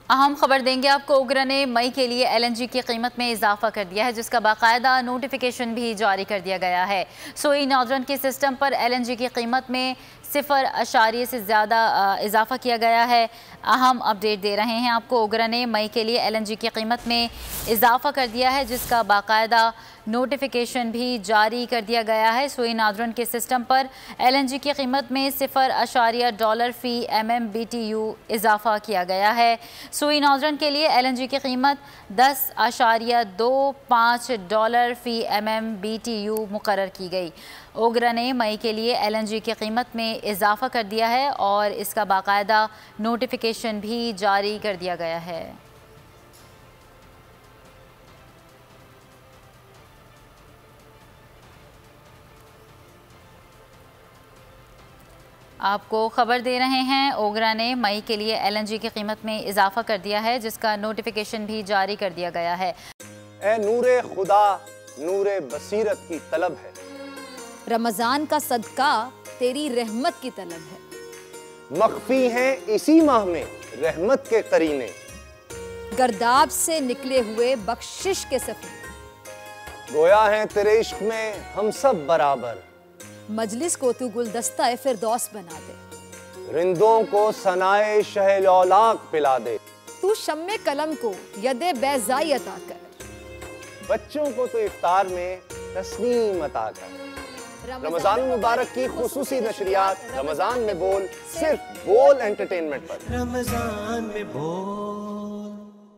अहम खबर देंगे आपको। उग्र ने मई के लिए LNG की कीमत में इजाफा कर दिया है, जिसका बाकायदा नोटिफिकेशन भी जारी कर दिया गया है। सोई नॉर्दर्न के सिस्टम पर LNG की कीमत में 0.0 से ज़्यादा इजाफा किया गया है। अहम अपडेट दे रहे हैं आपको। उग्र ने मई के लिए LNG की कीमत में इजाफा कर दिया है, जिसका बाकायदा नोटिफिकेशन भी जारी कर दिया गया है। सोई नॉर्दर्न के सिस्टम पर LNG की कीमत में $0.00 फ़ी MMBTU इजाफा किया गया है। सोई नॉर्दर्न के लिए LNG की कीमत $10.25 फ़ी MMBTU मुकर्रर की गई। उग्र ने मई के लिए LNG की कीमत में इजाफा कर दिया है और इसका बाकायदा नोटिफिकेशन भी जारी कर दिया गया है। आपको खबर दे रहे हैं। ओगरा ने मई के लिए LNG की कीमत में इजाफा कर दिया है, जिसका नोटिफिकेशन भी जारी कर दिया गया है। ए नूरे खुदा नूरे बसीरत की तलब है, रमजान का सदका तेरी रहमत की तलब है। मख्फी हैं इसी माह में रहमत के करीने, गर्दाब से निकले हुए बख्शिश के सफीने, गोया हैं तेरे इश्क में हम सब बराबर, मजलिस को तू गुलदस्ता फिरदौस बना दे, रिंदों को सनाए शहलौलाक पिला दे, तू शम्मे कलम को यदे बैज़ाई अता कर, बच्चों को तो इफ्तार में तस्नीम अता कर। रमजान मुबारक की खुसूसी नशरियात रमजान में बोल, सिर्फ बोल एंटरटेनमेंट पर। रमजान में बोल।